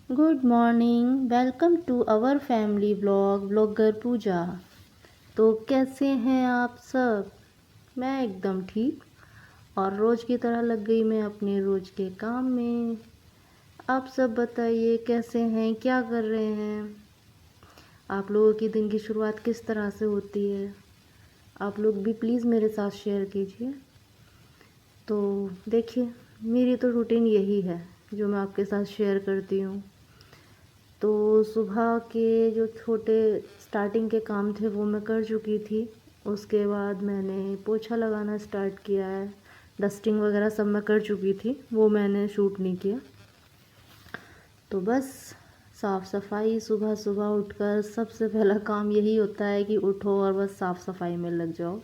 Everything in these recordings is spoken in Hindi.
Good morning, welcome to our family blog blogger Pooja. तो कैसे हैं आप सब? मैं एकदम ठीक और रोज़ की तरह लग गई मैं अपने रोज़ के काम में। आप सब बताइए कैसे हैं, क्या कर रहे हैं? आप लोगों की दिन की शुरुआत किस तरह से होती है? आप लोग भी प्लीज़ मेरे साथ शेयर कीजिए। तो देखिए, मेरी तो रूटीन यही है जो मैं आपके साथ शेयर करती हूँ। तो सुबह के जो छोटे स्टार्टिंग के काम थे वो मैं कर चुकी थी। उसके बाद मैंने पोछा लगाना स्टार्ट किया है। डस्टिंग वगैरह सब मैं कर चुकी थी, वो मैंने शूट नहीं किया। तो बस साफ़ सफाई, सुबह सुबह उठकर सबसे पहला काम यही होता है कि उठो और बस साफ़ सफाई में लग जाओ।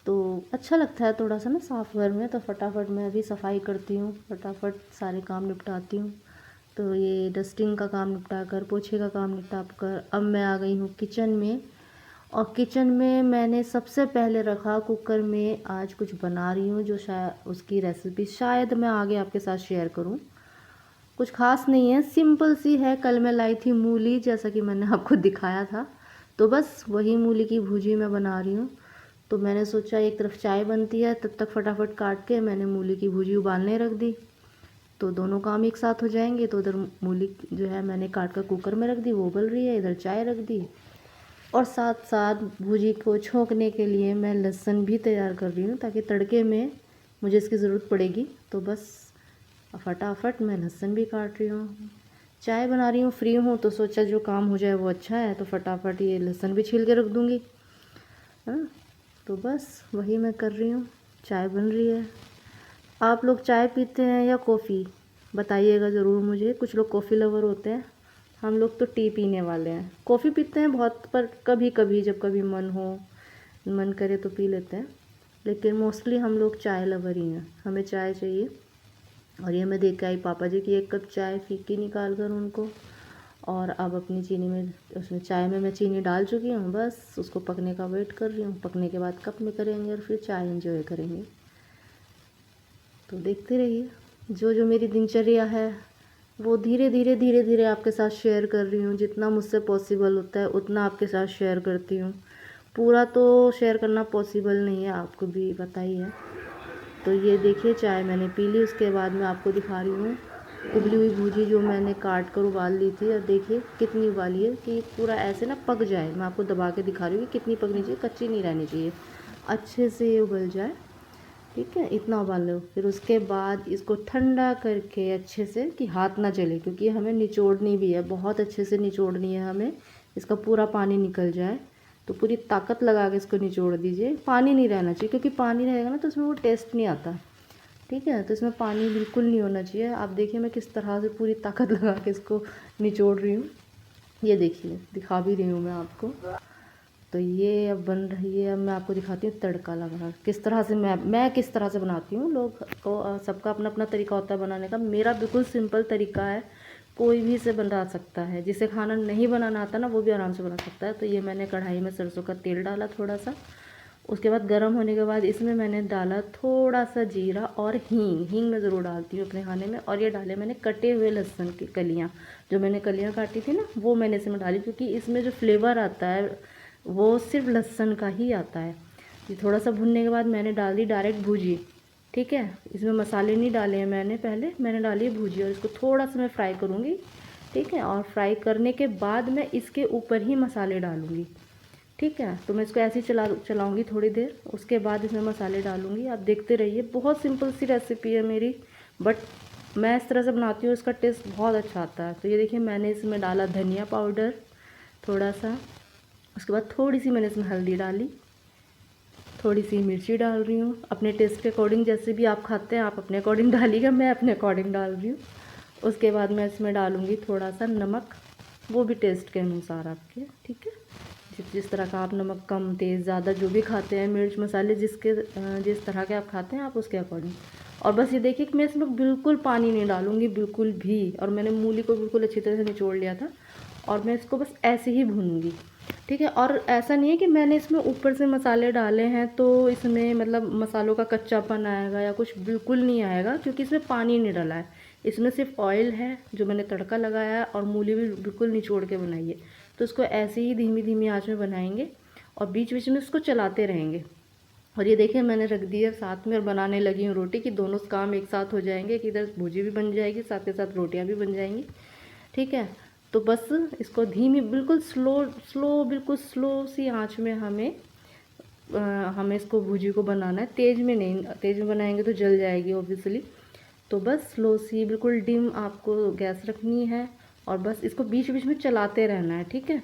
तो अच्छा लगता है थोड़ा सा ना साफ़ घर में, तो फटाफट मैं भी सफाई करती हूँ, फटाफट सारे काम निपटाती हूँ। तो ये डस्टिंग का काम निपटा कर, पोछे का काम निपटा कर अब मैं आ गई हूँ किचन में। और किचन में मैंने सबसे पहले रखा कुकर में, आज कुछ बना रही हूँ जो शायद उसकी रेसिपी शायद मैं आगे आपके साथ शेयर करूँ। कुछ खास नहीं है, सिंपल सी है। कल मैं लाई थी मूली, जैसा कि मैंने आपको दिखाया था। तो बस वही मूली की भुजी मैं बना रही हूँ। तो मैंने सोचा एक तरफ चाय बनती है, तब तक फटाफट काट के मैंने मूली की भुजी उबालने रख दी। तो दोनों काम एक साथ हो जाएंगे। तो उधर मूली जो है मैंने काट कर कुकर में रख दी, वो उबल रही है, इधर चाय रख दी। और साथ साथ भुजी को छोंकने के लिए मैं लहसुन भी तैयार कर रही हूँ, ताकि तड़के में मुझे इसकी ज़रूरत पड़ेगी। तो बस फटाफट मैं लहसुन भी काट रही हूँ। चाय बना रही हूँ, फ्री हूँ, तो सोचा जो काम हो जाए वो अच्छा है। तो फटाफट ये लहसुन भी छील के रख दूँगी। हाँ, तो बस वही मैं कर रही हूँ। चाय बन रही है। आप लोग चाय पीते हैं या कॉफ़ी? बताइएगा ज़रूर मुझे। कुछ लोग कॉफ़ी लवर होते हैं, हम लोग तो टी पीने वाले हैं। कॉफ़ी पीते हैं बहुत, पर कभी कभी जब कभी मन करे तो पी लेते हैं। लेकिन मोस्टली हम लोग चाय लवर ही हैं, हमें चाय चाहिए। और ये मैं देख के आई पापा जी की 1 कप चाय फीकी निकाल कर उनको। और अब अपनी चीनी में, उसमें चाय में मैं चीनी डाल चुकी हूँ। बस उसको पकने का वेट कर रही हूँ। पकने के बाद कप में करेंगे और फिर चाय एंजॉय करेंगे। तो देखते रहिए, जो जो मेरी दिनचर्या है वो धीरे धीरे धीरे धीरे आपके साथ शेयर कर रही हूँ। जितना मुझसे पॉसिबल होता है उतना आपके साथ शेयर करती हूँ। पूरा तो शेयर करना पॉसिबल नहीं है, आपको भी पता ही है। तो ये देखिए, चाय मैंने पी ली। उसके बाद मैं आपको दिखा रही हूँ उबली हुई भुजी जो मैंने काट कर उबाल ली थी। और देखिए कितनी उबाली है कि पूरा ऐसे ना पक जाए। मैं आपको दबा के दिखा रही हूँ कि कितनी पकनी चाहिए, कच्ची नहीं रहनी चाहिए, अच्छे से ये उबल जाए। ठीक है, इतना उबाल लो। फिर उसके बाद इसको ठंडा करके अच्छे से, कि हाथ ना जले, क्योंकि हमें निचोड़नी भी है, बहुत अच्छे से निचोड़नी है हमें। इसका पूरा पानी निकल जाए। तो पूरी ताकत लगा के इसको निचोड़ दीजिए। पानी नहीं रहना चाहिए, क्योंकि पानी रहेगा ना तो उसमें वो टेस्ट नहीं आता। ठीक है, तो इसमें पानी बिल्कुल नहीं होना चाहिए। आप देखिए मैं किस तरह से पूरी ताकत लगा के इसको निचोड़ रही हूँ। ये देखिए, दिखा भी रही हूँ मैं आपको। तो ये अब बन रही है। अब मैं आपको दिखाती हूँ तड़का लगा किस तरह से मैं किस तरह से बनाती हूँ। लोग को सबका अपना अपना तरीका होता है बनाने का। मेरा बिल्कुल सिंपल तरीका है, कोई भी इसे बना सकता है। जिसे खाना नहीं बनाना आता ना, वो भी आराम से बना सकता है। तो ये मैंने कढ़ाई में सरसों का तेल डाला थोड़ा सा। उसके बाद गर्म होने के बाद इसमें मैंने डाला थोड़ा सा जीरा और हींग। हींग मैं ज़रूर डालती हूँ अपने खाने में। और ये डाले मैंने कटे हुए लहसुन की कलियाँ, जो मैंने कलियाँ काटी थी ना, वो मैंने इसमें डाली, क्योंकि इसमें जो फ्लेवर आता है वो सिर्फ लहसुन का ही आता है। ये थोड़ा सा भुनने के बाद मैंने डाल दी डायरेक्ट भुजी। ठीक है, इसमें मसाले नहीं डाले हैं मैंने, पहले मैंने डाली है भुजी। और इसको थोड़ा सा मैं फ्राई करूँगी। ठीक है, और फ्राई करने के बाद मैं इसके ऊपर ही मसाले डालूँगी। ठीक है, तो मैं इसको ऐसे ही चलाऊँगी थोड़ी देर। उसके बाद इसमें मसाले डालूँगी। आप देखते रहिए, बहुत सिंपल सी रेसिपी है मेरी, बट मैं इस तरह से बनाती हूँ, इसका टेस्ट बहुत अच्छा आता है। तो ये देखिए, मैंने इसमें डाला धनिया पाउडर थोड़ा सा। उसके बाद थोड़ी सी मैंने इसमें हल्दी डाली, थोड़ी सी मिर्ची डाल रही हूँ अपने टेस्ट के अकॉर्डिंग। जैसे भी आप खाते हैं आप अपने अकॉर्डिंग डालिएगा, मैं अपने अकॉर्डिंग डाल रही हूँ। उसके बाद मैं इसमें डालूँगी थोड़ा सा नमक, वो भी टेस्ट के अनुसार आपके। ठीक है, जिस तरह का आप नमक कम तेज़ ज़्यादा जो भी खाते हैं, मिर्च मसाले जिस तरह के आप खाते हैं आप उसके अकॉर्डिंग। और बस ये देखिए कि मैं इसमें बिल्कुल पानी नहीं डालूँगी, बिल्कुल भी। और मैंने मूली को बिल्कुल अच्छी तरह से निचोड़ लिया था। और मैं इसको बस ऐसे ही भूनूंगी। ठीक है, और ऐसा नहीं है कि मैंने इसमें ऊपर से मसाले डाले हैं तो इसमें मतलब मसालों का कच्चापन आएगा या कुछ, बिल्कुल नहीं आएगा, क्योंकि इसमें पानी नहीं डाला है। इसमें सिर्फ ऑयल है जो मैंने तड़का लगाया है, और मूली भी बिल्कुल निचोड़ के बनाई है। तो इसको ऐसे ही धीमी धीमी आंच में बनाएंगे और बीच बीच में इसको चलाते रहेंगे। और ये देखिए मैंने रख दी है साथ में और बनाने लगी हूँ रोटी, कि दोनों काम एक साथ हो जाएंगे, कि इधर भुजी भी बन जाएगी साथ के साथ रोटियाँ भी बन जाएंगी। ठीक है, तो बस इसको धीमी बिल्कुल बिल्कुल स्लो सी आंच में हमें इसको भुजी को बनाना है। तेज़ में नहीं, तेज़ में बनाएंगे तो जल जाएगी ऑब्वियसली। तो बस स्लो सी बिल्कुल डिम आपको गैस रखनी है और बस इसको बीच बीच में चलाते रहना है। ठीक है,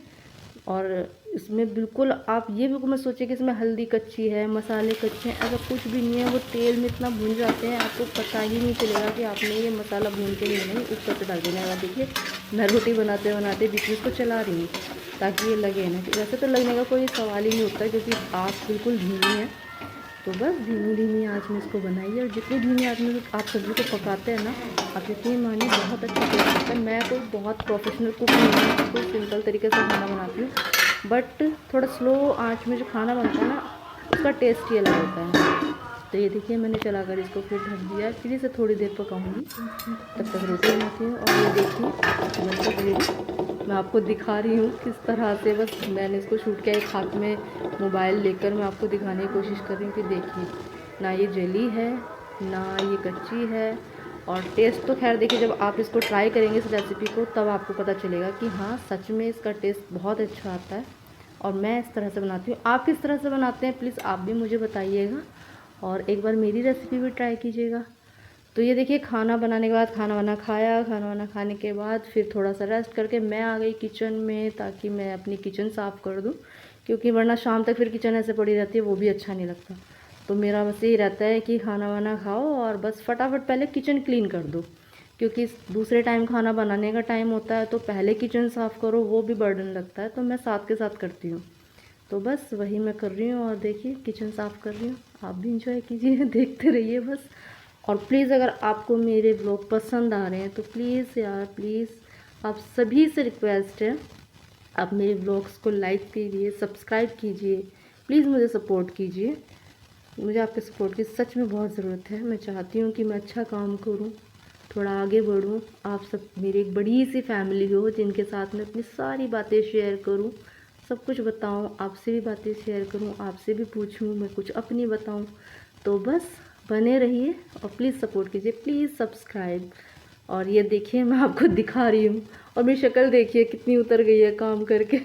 और इसमें बिल्कुल आप ये बिल्कुल मत सोचिए कि इसमें हल्दी कच्ची है, मसाले कच्चे हैं, ऐसा कुछ भी नहीं है। वो तेल में इतना भून जाते हैं आपको पता ही नहीं चलेगा कि आपने ये मसाला भून के लिए नहीं ऊपर से डाल देना है। देखिए मैं रोटी बनाते बनाते बीच में इसको चला रही हूँ ताकि ये लगे ना। वैसे तो लगने का कोई सवाल ही नहीं होता क्योंकि आँच बिल्कुल धीमी है। तो बस धीमी धीमी आँच में इसको बनाइए, और जितनी धीमी आँच में आप सब्ज़ी को पकाते हैं ना, आप यकीन मानिए बहुत अच्छा टेस्ट आता है। मैं कोई बहुत प्रोफेशनल कुक नहीं हूँ, बिल्कुल सिंपल तरीके से खाना बनाती हूँ, बट थोड़ा स्लो आँच में जो खाना बनता है ना उसका टेस्ट ही अलग होता है। तो ये देखिए मैंने चलाकर इसको फिर ढक दिया, फिर इसे थोड़ी देर पकाऊंगी, तब तक रोटी बनाती हूँ। और ये देखिए मतलब ये मैं आपको दिखा रही हूँ किस तरह से, बस मैंने इसको शूट किया एक हाथ में मोबाइल लेकर मैं आपको दिखाने की कोशिश कर रही हूँ कि देखिए ना ये जली है ना ये कच्ची है। और टेस्ट तो खैर देखिए जब आप इसको ट्राई करेंगे इस रेसिपी को तब आपको पता चलेगा कि हाँ सच में इसका टेस्ट बहुत अच्छा आता है। और मैं इस तरह से बनाती हूँ, आप किस तरह से बनाते हैं प्लीज़ आप भी मुझे बताइएगा, और एक बार मेरी रेसिपी भी ट्राई कीजिएगा। तो ये देखिए खाना बनाने के बाद खाना वाना खाया, खाना वाना खाने के बाद फिर थोड़ा सा रेस्ट करके मैं आ गई किचन में ताकि मैं अपनी किचन साफ़ कर दूँ, क्योंकि वरना शाम तक फिर किचन ऐसे पड़ी रहती है, वो भी अच्छा नहीं लगता। तो मेरा बस यही रहता है कि खाना वाना खाओ और बस फटाफट पहले किचन क्लीन कर दो, क्योंकि दूसरे टाइम खाना बनाने का टाइम होता है तो पहले किचन साफ़ करो, वो भी बर्डन लगता है। तो मैं साथ के साथ करती हूँ। तो बस वही मैं कर रही हूँ और देखिए किचन साफ़ कर रही हूँ, आप भी इंजॉय कीजिए देखते रहिए बस। और प्लीज़ अगर आपको मेरे ब्लॉग पसंद आ रहे हैं तो प्लीज़ यार प्लीज़ आप सभी से रिक्वेस्ट है, आप मेरे ब्लॉग्स को लाइक कीजिए, सब्सक्राइब कीजिए, प्लीज़ मुझे सपोर्ट कीजिए। मुझे आपके सपोर्ट की सच में बहुत ज़रूरत है। मैं चाहती हूँ कि मैं अच्छा काम करूँ, थोड़ा आगे बढ़ूँ। आप सब मेरी एक बड़ी सी फैमिली हो जिनके साथ मैं अपनी सारी बातें शेयर करूँ, सब कुछ बताऊँ, आपसे भी बातें शेयर करूँ, आपसे भी पूछूँ, मैं कुछ अपनी बताऊँ। तो बस बने रहिए और प्लीज़ सपोर्ट कीजिए, प्लीज़ सब्सक्राइब। और ये देखिए मैं आपको दिखा रही हूँ और मेरी शक्ल देखिए कितनी उतर गई है काम करके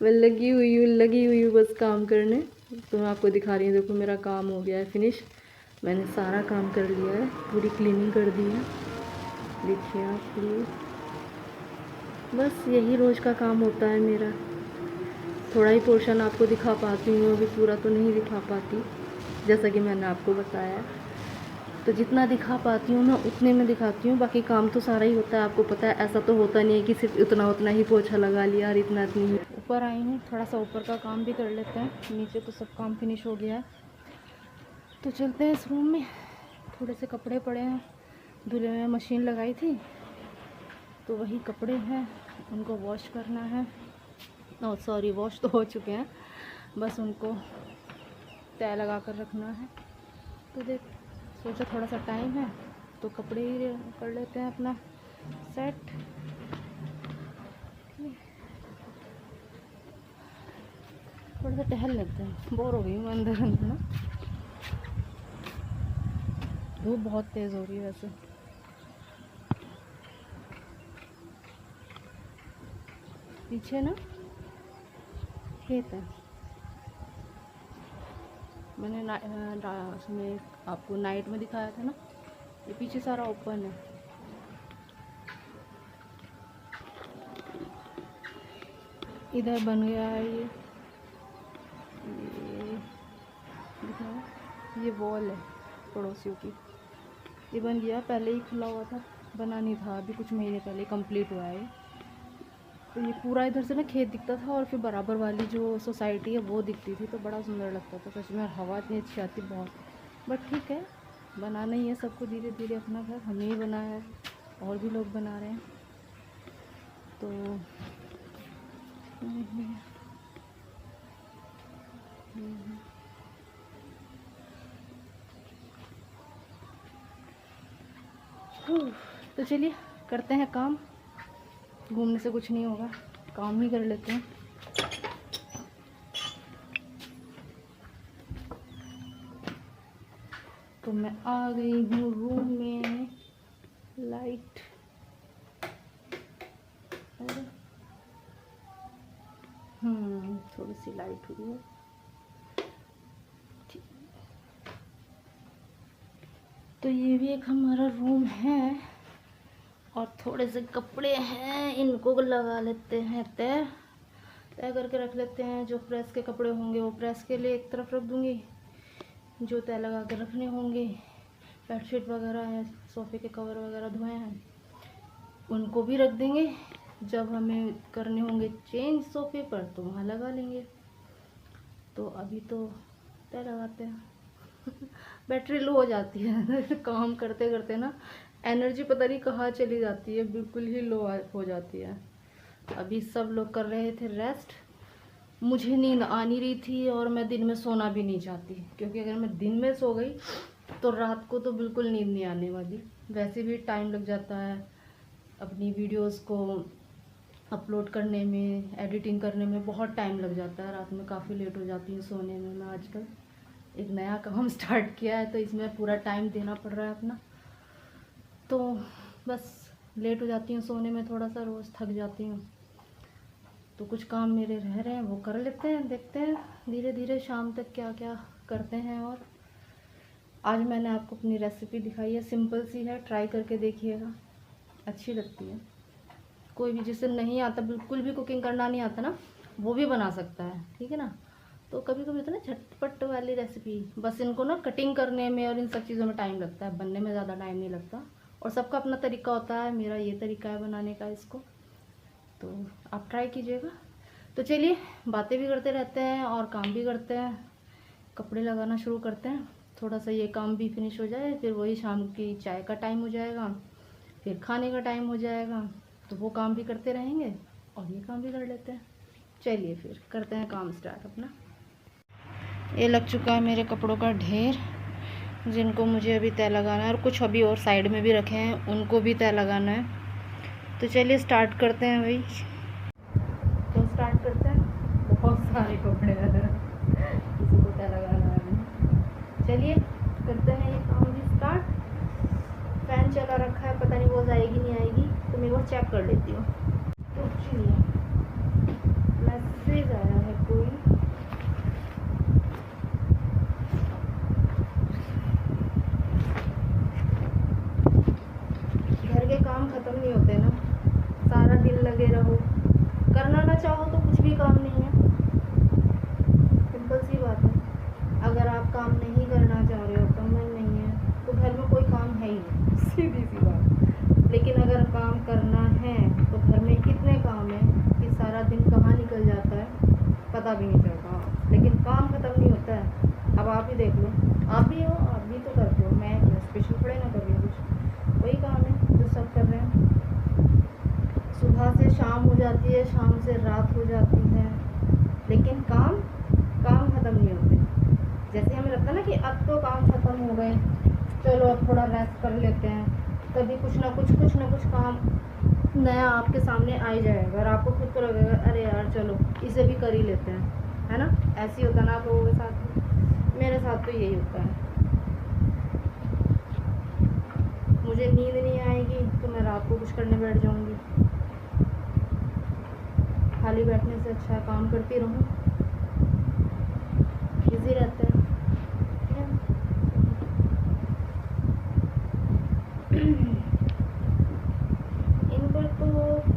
मैं लगी हुई हूँ बस काम करने। तो मैं आपको दिखा रही हूँ, देखो मेरा काम हो गया है फिनिश, मैंने सारा काम कर लिया है, पूरी क्लीनिंग कर दी है, देखिए आप प्लीज़। बस यही रोज़ का काम होता है मेरा। थोड़ा ही पोर्शन आपको दिखा पाती हूँ, अभी पूरा तो नहीं दिखा पाती जैसा कि मैंने आपको बताया। तो जितना दिखा पाती हूँ मैं उतने में दिखाती हूँ, बाकी काम तो सारा ही होता है। आपको पता है ऐसा तो होता नहीं है कि सिर्फ उतना ही पोछा लगा लिया और इतना ही। ऊपर आई हूँ, थोड़ा सा ऊपर का काम भी कर लेते हैं, नीचे तो सब काम फिनिश हो गया है। तो चलते हैं इस रूम में, थोड़े से कपड़े पड़े हैं धुले में, मशीन लगाई थी तो वही कपड़े हैं, उनको वॉश करना है। ओह सॉरी, वॉश तो हो चुके हैं, बस उनको तय लगा कर रखना है। तो देख सोचा थोड़ा सा टाइम है तो कपड़े ही कर लेते हैं अपना सेट। थोड़ा सा टहल लेते हैं, बोर हो गई हूँ अंदर अंदर ना, धूप बहुत तेज़ हो रही है वैसे। पीछे ना खेत है, मैंने उसमें आपको नाइट में दिखाया था ना, ये पीछे सारा ओपन है। इधर बन गया है ये दिखाया, ये वॉल है पड़ोसियों की, ये बन गया, पहले ही खुला हुआ था, बना नहीं था, अभी कुछ महीने पहले कंप्लीट हुआ है। तो ये पूरा इधर से ना खेत दिखता था और फिर बराबर वाली जो सोसाइटी है वो दिखती थी, तो बड़ा सुंदर लगता था सच में। हवा इतनी अच्छी आती बहुत, बट ठीक है, बनाना ही है सबको धीरे धीरे अपना घर, हमें ही बनाया है, और भी लोग बना रहे हैं। तो तो चलिए करते हैं काम। घूमने से कुछ नहीं होगा, काम ही कर लेते हैं। तो मैं आ गई हूँ रूम में। लाइट थोड़ी सी लाइट हुई है। तो ये भी एक हमारा रूम है और थोड़े से कपड़े हैं, इनको लगा लेते हैं तय करके रख लेते हैं। जो प्रेस के कपड़े होंगे वो प्रेस के लिए एक तरफ रख दूँगी, जो तय लगा के रखने होंगे, बेडशीट वगैरह है, सोफ़े के कवर वगैरह धोए हैं, उनको भी रख देंगे। जब हमें करने होंगे चेंज सोफ़े पर तो वहाँ लगा लेंगे। तो अभी तो तय लगाते हैं। बैटरी लो हो जाती है काम करते करते ना, एनर्जी पता नहीं कहाँ चली जाती है, बिल्कुल ही लो हो जाती है। अभी सब लोग कर रहे थे रेस्ट, मुझे नींद आ नहीं रही थी और मैं दिन में सोना भी नहीं चाहती, क्योंकि अगर मैं दिन में सो गई तो रात को तो बिल्कुल नींद नहीं आने वाली। वैसे भी टाइम लग जाता है अपनी वीडियोस को अपलोड करने में, एडिटिंग करने में बहुत टाइम लग जाता है। रात में काफ़ी लेट हो जाती हूँ सोने में। मैं आजकल एक नया काम स्टार्ट किया है तो इसमें पूरा टाइम देना पड़ रहा है अपना, तो बस लेट हो जाती हूँ सोने में, थोड़ा सा रोज़ थक जाती हूँ। तो कुछ काम मेरे रह रहे हैं वो कर लेते हैं, देखते हैं धीरे धीरे शाम तक क्या क्या करते हैं। और आज मैंने आपको अपनी रेसिपी दिखाई है, सिंपल सी है, ट्राई करके देखिएगा, अच्छी लगती है। कोई भी जिसे नहीं आता, बिल्कुल भी कुकिंग करना नहीं आता ना, वो भी बना सकता है, ठीक है ना। तो कभी कभी तो ना झटपट वाली रेसिपी, बस इनको ना कटिंग करने में और इन सब चीज़ों में टाइम लगता है, बनने में ज़्यादा टाइम नहीं लगता। और सबका अपना तरीका होता है, मेरा ये तरीका है बनाने का इसको, तो आप ट्राई कीजिएगा। तो चलिए बातें भी करते रहते हैं और काम भी करते हैं। कपड़े लगाना शुरू करते हैं, थोड़ा सा ये काम भी फिनिश हो जाए, फिर वही शाम की चाय का टाइम हो जाएगा, फिर खाने का टाइम हो जाएगा, तो वो काम भी करते रहेंगे और ये काम भी कर लेते हैं। चलिए फिर करते हैं काम स्टार्ट अपना। ये लग चुका है मेरे कपड़ों का ढेर, जिनको मुझे अभी तय लगाना है, और कुछ अभी और साइड में भी रखे हैं, उनको भी तय लगाना है। तो चलिए स्टार्ट करते हैं भाई। तो स्टार्ट करते हैं, बहुत सारे कपड़े हैं, किसी को तय लगाना है। चलिए करते हैं ये काम भी स्टार्ट। फैन चला रखा है, पता नहीं वो आएगी नहीं आएगी, तो मैं वो चेक कर लेती हूँ। तो चलिए मैसेज आया है कोई, घर के काम ख़त्म नहीं होते ना, सारा दिन लगे रहो, करना ना चाहो तो कुछ भी काम नहीं है, सिंपल सी बात है। अगर आप काम नहीं करना चाह रहे हो, तो मन नहीं है, तो घर में कोई काम है ही नहीं, सीधी सी बात। लेकिन अगर काम करना है तो घर में इतने काम है कि सारा दिन कहाँ निकल जाता है पता भी नहीं चलता, लेकिन काम ख़त्म नहीं होता है। अब आप ही देख लो, आप भी हो, आप भी तो करते हो, मैं स्पेशल थोड़े ना कर रही हूँ कुछ, वही काम है जो सब कर रहे हैं। सुबह से शाम हो जाती है, शाम से रात हो जाती है, लेकिन काम ख़त्म नहीं होते। जैसे हमें लगता है ना कि अब तो काम ख़त्म हो गए, चलो अब थोड़ा रेस्ट कर लेते हैं, तभी कुछ ना कुछ काम नया आपके सामने आ ही जाएगा और आपको खुद को लगेगा अरे यार चलो इसे भी कर ही लेते हैं, है ना। ऐसे ही होता है ना आप लोगों के साथ, मेरे साथ तो यही होता है। मुझे नींद नहीं आएगी तो मैं रात को कुछ करने बैठ जाऊंगी, खाली बैठने से अच्छा काम करती रहूं, इजी रहता है। इन पर तो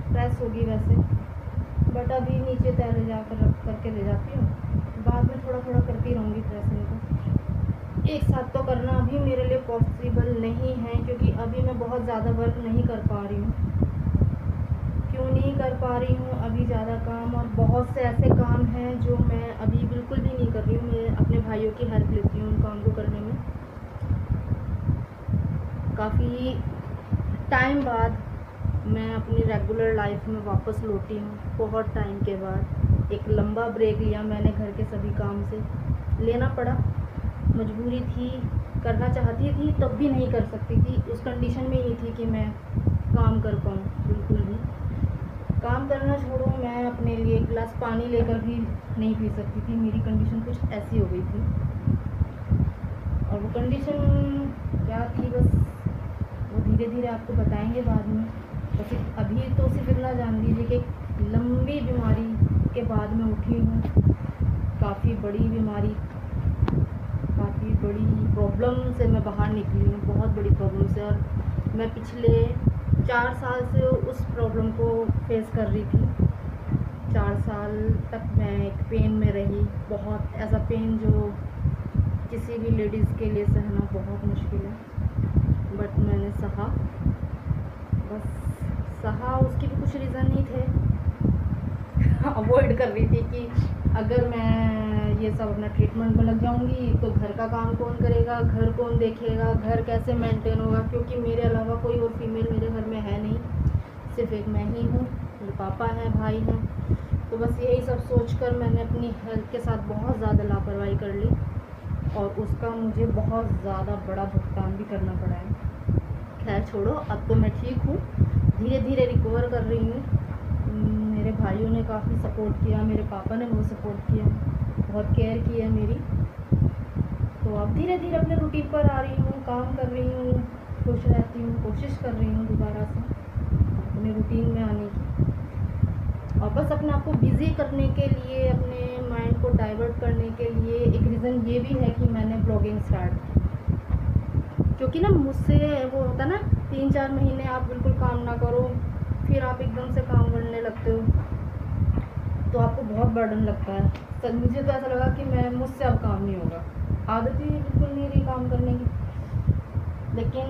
प्रेस होगी वैसे, बट अभी नीचे तैर जाकर रख करके ले जाती हूँ, बाद में थोड़ा थोड़ा करती रहूँगी प्रेस इनको। एक साथ तो करना अभी मेरे लिए पॉसिबल नहीं है, क्योंकि अभी मैं बहुत ज़्यादा वर्क नहीं कर पा रही हूँ। क्यों नहीं कर पा रही हूँ, अभी ज़्यादा काम और बहुत से ऐसे काम हैं जो मैं अभी बिल्कुल भी नहीं कर रही हूँ। मैं अपने भाइयों की हेल्प लेती हूँ उन काम को करने में। काफ़ी टाइम बाद मैं अपनी रेगुलर लाइफ में वापस लौटी हूँ, बहुत टाइम के बाद। एक लंबा ब्रेक लिया मैंने, घर के सभी काम से लेना पड़ा, मजबूरी थी, करना चाहती थी तब भी नहीं कर सकती थी, उस कंडीशन में ही नहीं थी कि मैं काम कर पाऊँ। बिल्कुल भी काम करना छोड़ो, मैं अपने लिए एक गिलास पानी लेकर भी नहीं पी सकती थी। मेरी कंडीशन कुछ ऐसी हो गई थी। और वो कंडीशन क्या थी बस वो धीरे धीरे आपको बताएंगे बाद में। तो अभी तो सिर्फ इतना जान लीजिए कि एक लंबी बीमारी के बाद में उठी हूँ, काफ़ी बड़ी बीमारी, काफ़ी बड़ी प्रॉब्लम से मैं बाहर निकली हूँ, बहुत बड़ी प्रॉब्लम से। और मैं पिछले 4 साल से उस प्रॉब्लम को फेस कर रही थी। 4 साल तक मैं एक पेन में रही, बहुत ऐसा पेन जो किसी भी लेडीज़ के लिए सहना बहुत मुश्किल है, बट मैंने सहा, बस सहा। उसके भी कुछ रीज़न नहीं थे। अवॉइड कर रही थी कि अगर मैं ये सब अपना ट्रीटमेंट में लग जाऊंगी तो घर का काम कौन करेगा, घर कौन देखेगा, घर कैसे मेंटेन होगा, क्योंकि मेरे अलावा कोई और फीमेल मेरे घर में है नहीं, सिर्फ एक मैं ही हूँ, मेरे पापा हैं, भाई हैं। तो बस यही सब सोचकर मैंने अपनी हेल्थ के साथ बहुत ज़्यादा लापरवाही कर ली और उसका मुझे बहुत ज़्यादा बड़ा भुगतान भी करना पड़ा है। खैर छोड़ो, अब तो मैं ठीक हूँ, धीरे धीरे रिकवर कर रही हूँ। मेरे भाइयों ने काफ़ी सपोर्ट किया, मेरे पापा ने बहुत सपोर्ट किया, बहुत केयर की है मेरी। तो अब धीरे धीरे अपने रूटीन पर आ रही हूँ, काम कर रही हूँ, खुश रहती हूँ, कोशिश कर रही हूँ दोबारा से अपने रूटीन में आने की। और बस अपने आप को बिज़ी करने के लिए, अपने माइंड को डाइवर्ट करने के लिए एक रीज़न ये भी है कि मैंने ब्लॉगिंग स्टार्ट की। क्योंकि ना मुझसे वो होता ना 3-4 महीने आप बिल्कुल काम ना करो, फिर आप एकदम से काम करने लगते हो तो आपको बहुत बर्डन लगता है। तो मुझे तो ऐसा लगा कि मुझसे अब काम नहीं होगा, आदत ही बिल्कुल नहीं रही काम करने की। लेकिन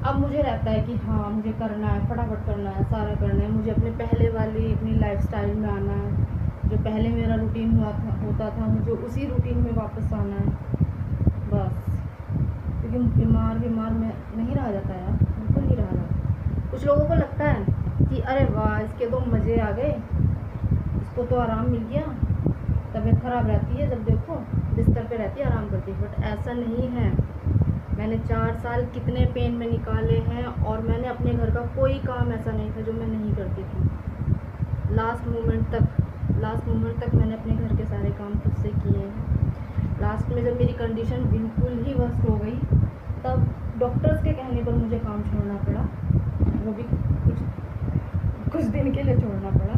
अब मुझे रहता है कि हाँ मुझे करना है, फटाफट करना है, सारा करना है, मुझे अपने पहले वाली अपनी लाइफस्टाइल में आना है, जो पहले मेरा रूटीन होता था मुझे उसी रूटीन में वापस आना है बस। क्योंकि बीमार में नहीं रहा जाता यार, बिल्कुल नहीं रहा जाता। कुछ लोगों को लगता है कि अरे वाह इसके तो मज़े आ गए, इसको तो आराम मिल गया, तबीयत ख़राब रहती है जब देखो बिस्तर पे रहती है आराम करती है, बट ऐसा नहीं है। मैंने 4 साल कितने पेन में निकाले हैं और मैंने अपने घर का कोई काम ऐसा नहीं था जो मैं नहीं करती थी। लास्ट मोमेंट तक मैंने अपने घर के सारे काम खुद से किए हैं। लास्ट में जब मेरी कंडीशन बिल्कुल ही वर्स्ट हो गई तब डॉक्टर्स के कहने पर मुझे काम छोड़ना पड़ा, वो भी कुछ दिन के लिए छोड़ना पड़ा।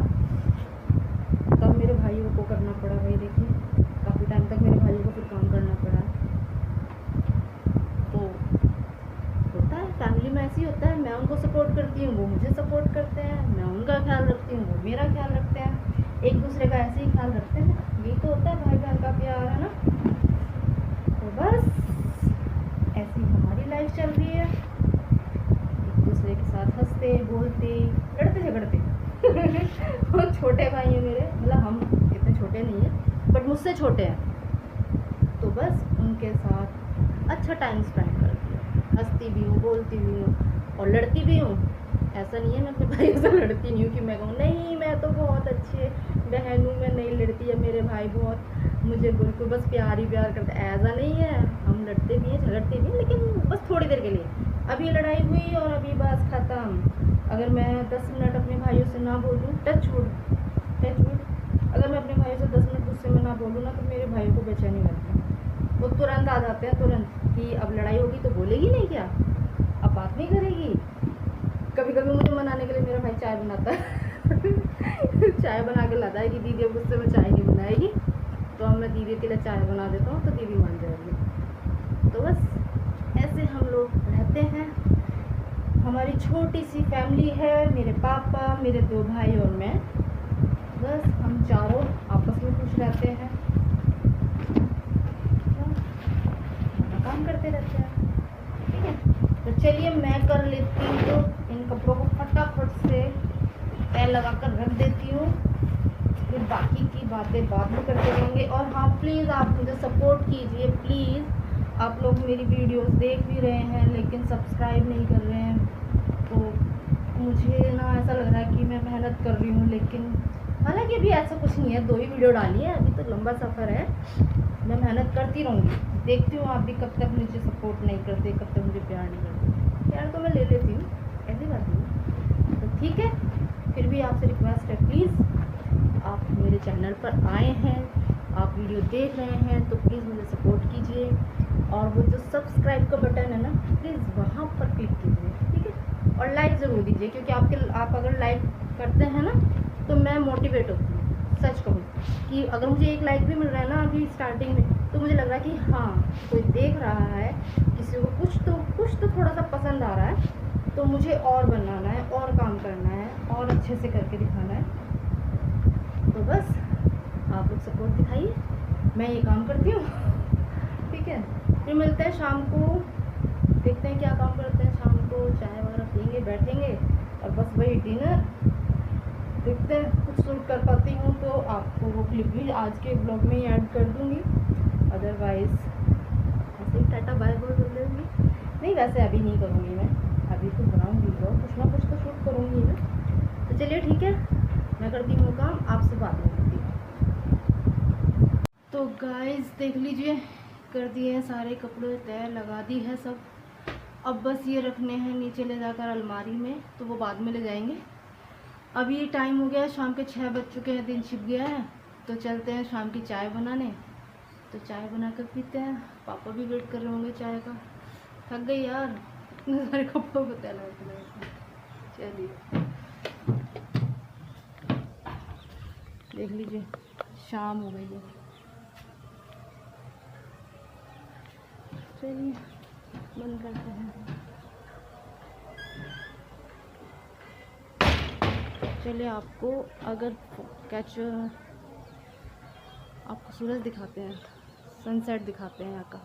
तब मेरे भाइयों को करना पड़ा, भाई देखिए काफ़ी टाइम तक मेरे भाइयों को फिर काम करना पड़ा। तो होता है फैमिली में ऐसे ही होता है, मैं उनको सपोर्ट करती हूँ, वो मुझे सपोर्ट करते हैं, मैं उनका ख्याल रखती हूँ, वो मेरा ख्याल रखते हैं, एक दूसरे का ऐसे ही ख्याल रखते हैं। यही तो होता है भाई बहन का प्यार, है ना। तो बस ऐसी हमारी लाइफ चल रही है, एक दूसरे के साथ हंसते बोलते लड़ते झगड़ते। और छोटे भाई हैं मेरे, मतलब हम इतने छोटे नहीं हैं बट मुझसे छोटे हैं, तो बस उनके साथ अच्छा टाइम स्पेंड करती हूँ, हंसती भी हूँ, बोलती भी हूँ और लड़ती भी हूँ। ऐसा नहीं है मैं अपने भाइयों से लड़ती नहीं हूँ कि मैं कहूँ नहीं मैं तो बहुत अच्छी बहन हूँ, मैं नहीं लड़ती है, मेरे भाई बहुत मुझे बिल्कुल बस प्यार ही प्यार करते, ऐसा नहीं है। हम लड़ते भी हैं, झगड़ते भी हैं, लेकिन बस थोड़ी देर के लिए। अभी लड़ाई हुई और अभी बस ख़त्म। अगर मैं 10 मिनट अपने भाइयों से ना बोलूँ, टच वुड, अगर मैं अपने भाइयों से 10 मिनट गुस्से में ना बोलूँ ना तो मेरे भाइयों को बेचैनी लगती है, वो तुरंत आ जाते हैं कि अब लड़ाई होगी तो बोलेगी नहीं क्या, अब बात नहीं करेगी। कभी कभी मुझे मनाने के लिए मेरा भाई चाय बनाता है चाय बना के लाता है कि दीदी अब गुस्से में चाय नहीं बनाएगी, तो अब मैं दीदी के लिए चाय बना देता हूँ तो दीदी मान जाएगी। तो बस ऐसे हम लोग रहते हैं, हमारी छोटी सी फैमिली है, मेरे पापा, मेरे 2 भाई और मैं, बस हम चारों आपस में खुश रहते हैं, काम करते रहते हैं। ठीक है, तो चलिए मैं कर लेती हूँ इन कपड़ों को फटाफट से तय लगा कर रख देती हूँ, फिर बाकी की बातें बाद में करते रहेंगे। और हाँ प्लीज़ आप मुझे सपोर्ट कीजिए, प्लीज़। आप लोग मेरी वीडियोस देख भी रहे हैं लेकिन सब्सक्राइब नहीं कर रहे हैं, तो मुझे ना ऐसा लग रहा है कि मैं मेहनत कर रही हूँ, लेकिन हालांकि अभी ऐसा कुछ नहीं है, 2 ही वीडियो डाली है, अभी तो लंबा सफ़र है, मैं मेहनत करती रहूँगी। देखती हूँ आप भी कब तक मुझे सपोर्ट नहीं करते, कब तक मुझे प्यार नहीं करते। प्यार तो मैं ले लेती हूँ, ऐसी बात नहीं। तो ठीक है, फिर भी आपसे रिक्वेस्ट है, प्लीज़ आप मेरे चैनल पर आए हैं, आप वीडियो देख रहे हैं तो प्लीज़ मुझे सपोर्ट कीजिए। और वो जो सब्सक्राइब का बटन है ना, प्लीज़ वहाँ पर क्लिक कीजिए, ठीक है। और लाइक ज़रूर दीजिए, क्योंकि आप अगर लाइक करते हैं ना तो मैं मोटिवेट होती हूँ। सच कहूँ कि अगर मुझे एक लाइक भी मिल रहा है ना अभी स्टार्टिंग में, तो मुझे लग रहा है कि हाँ कोई देख रहा है, किसी को कुछ तो थोड़ा सा पसंद आ रहा है, तो मुझे और बनाना है, और काम करना है, और अच्छे से करके दिखाना है। तो बस आप लोग सपोर्ट दिखाइए, मैं ये काम करती हूँ। ठीक है, फिर मिलते हैं शाम को, देखते हैं क्या काम करते हैं शाम को, चाय वगैरह पियेंगे, बैठेंगे और बस वही डिनर देखते हैं। कुछ शूट कर पाती हूँ तो आपको वो क्लिप भी आज के ब्लॉग में ही ऐड कर दूँगी, अदरवाइज़ ऐसे ही टाटा बाय बाय कर दूँगी। नहीं, वैसे अभी नहीं करूँगी मैं, अभी तो बनाऊँगी ब्लॉग, कुछ ना कुछ तो शूट करूँगी मैं। तो चलिए ठीक है, मैं करती हूँ काम, आपसे बात नहीं करती हूँ। तो गाइस देख लीजिए, कर दिए हैं सारे कपड़े तय, लगा दी है सब। अब बस ये रखने हैं नीचे ले जाकर अलमारी में, तो वो बाद में ले जाएंगे। अभी टाइम हो गया, शाम के 6 बज चुके हैं, दिन छिप गया है। तो चलते हैं शाम की चाय बनाने, तो चाय बनाकर पीते हैं। पापा भी वेट कर रहे होंगे चाय का। थक गई यार इतने सारे कपड़ों को तैला। चलिए देख लीजिए, शाम हो गई है। चलिए बंद करते हैं। चलिए आपको अगर आपको सूरज दिखाते हैं, सनसेट दिखाते हैं यहाँ का।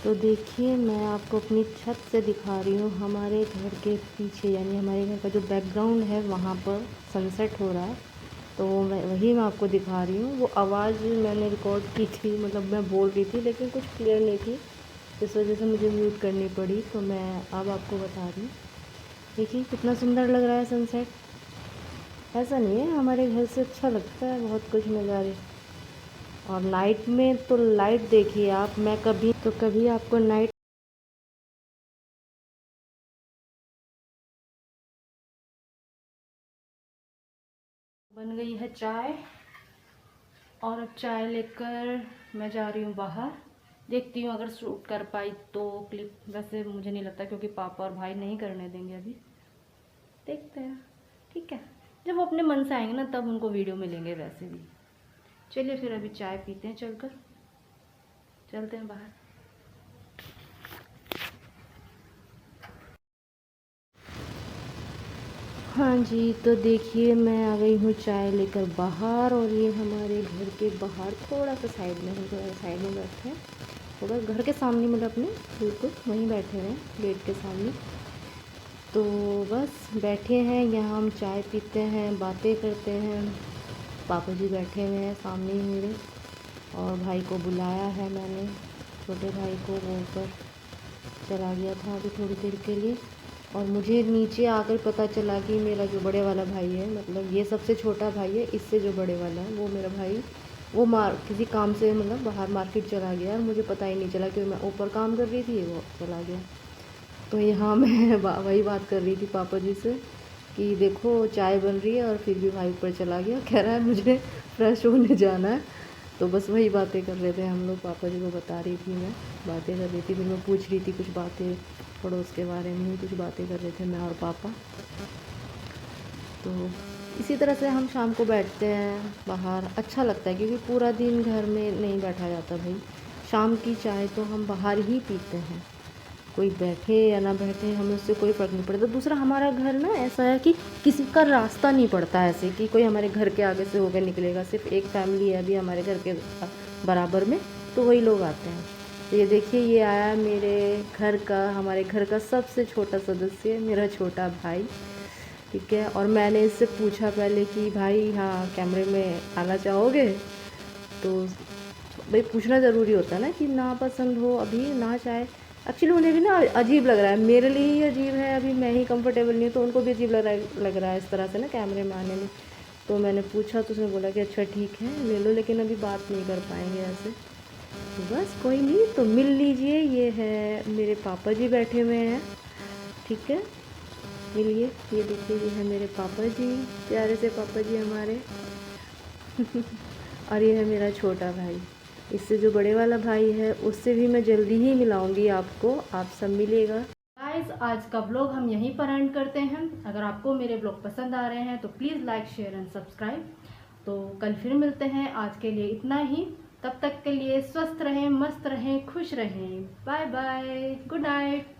तो देखिए मैं आपको अपनी छत से दिखा रही हूँ, हमारे घर के पीछे यानी हमारे घर का जो बैकग्राउंड है वहाँ पर सनसेट हो रहा है। तो मैं आपको दिखा रही हूँ। वो आवाज़ मैंने रिकॉर्ड की थी, मतलब मैं बोल रही थी लेकिन कुछ क्लियर नहीं थी, इस वजह से मुझे म्यूट करनी पड़ी। तो मैं अब आपको बता रही हूँ, देखिए कितना सुंदर लग रहा है सनसेट। ऐसा नहीं है, हमारे घर से अच्छा लगता है बहुत कुछ नज़ारे। और नाइट में तो लाइट देखिए आप, मैं कभी आपको नाइट बन गई है चाय, और अब चाय लेकर मैं जा रही हूँ बाहर। देखती हूँ अगर शूट कर पाई तो क्लिप, वैसे मुझे नहीं लगता क्योंकि पापा और भाई नहीं करने देंगे अभी। देखते हैं, ठीक है, जब वो अपने मन से आएंगे ना तब उनको वीडियो मिलेंगे वैसे भी। चलिए फिर अभी चाय पीते हैं, चलते हैं बाहर। हाँ जी, तो देखिए मैं आ गई हूँ चाय लेकर बाहर, और ये हमारे घर के बाहर थोड़ा सा साइड में, हम थोड़ा साइड में बैठे हैं, थोड़ा घर के सामने, मतलब अपने बिल्कुल वहीं बैठे हुए हैं गेट के सामने। तो बस बैठे हैं यहाँ, हम चाय पीते हैं, बातें करते हैं। पापा जी बैठे हुए हैं सामने ही मेरे, और भाई को बुलाया है मैंने, छोटे भाई को, वो ऊपर चला गया था अभी थोड़ी देर के लिए। और मुझे नीचे आकर पता चला कि मेरा जो बड़े वाला भाई है, मतलब ये सबसे छोटा भाई है, इससे जो बड़े वाला है वो मेरा भाई, वो किसी काम से मतलब बाहर मार्केट चला गया, और मुझे पता ही नहीं चला कि मैं ऊपर काम कर रही थी, वो चला गया। तो यहाँ मैं वही बात कर रही थी पापा जी से कि देखो चाय बन रही है और फिर भी भाई ऊपर चला गया, कह रहा है मुझे फ्रेश होने जाना है। तो बस वही बातें कर रहे थे हम लोग, पापा जी को बता रही थी मैं, बातें कर रही थी, फिर मैं पूछ रही थी कुछ बातें पड़ोस के बारे में, कुछ बातें कर रहे थे मैं और पापा। तो इसी तरह से हम शाम को बैठते हैं बाहर, अच्छा लगता है क्योंकि पूरा दिन घर में नहीं बैठा जाता भाई। शाम की चाय तो हम बाहर ही पीते हैं, कोई बैठे या ना बैठे हमें उससे कोई फ़र्क नहीं पड़ता। दूसरा हमारा घर ना ऐसा है कि किसी का रास्ता नहीं पड़ता ऐसे कि कोई हमारे घर के आगे से होकर निकलेगा, सिर्फ एक फैमिली है अभी हमारे घर के बराबर में, तो वही लोग आते हैं। तो ये देखिए, ये आया हमारे घर का सबसे छोटा सदस्य, मेरा छोटा भाई, ठीक है। और मैंने इससे पूछा पहले कि भाई हाँ कैमरे में आना चाहोगे, तो भाई पूछना ज़रूरी होता है ना कि ना पसंद हो अभी ना चाहे। एक्चुअली मुझे भी ना अजीब लग रहा है, मेरे लिए ही अजीब है, अभी मैं ही कंफर्टेबल नहीं हूँ तो उनको भी अजीब लग रहा है इस तरह से ना कैमरे में आने में। तो मैंने पूछा तो उसने बोला कि अच्छा ठीक है ले लो, लेकिन अभी बात नहीं कर पाएंगे ऐसे। तो बस कोई नहीं, तो मिल लीजिए। ये है मेरे पापा जी बैठे हुए हैं, ठीक है, मिलिए। ये देखिए, ये है मेरे पापा जी, प्यारे से पापा जी हमारे। और ये है मेरा छोटा भाई। इससे जो बड़े वाला भाई है उससे भी मैं जल्दी ही मिलाऊंगी आपको, आप सब मिलेगा। गाइस, आज का ब्लॉग हम यहीं पर एंड करते हैं। अगर आपको मेरे ब्लॉग पसंद आ रहे हैं तो please like share and subscribe. तो कल फिर मिलते हैं, आज के लिए इतना ही। तब तक के लिए स्वस्थ रहें, मस्त रहें, खुश रहें। Bye bye, good night.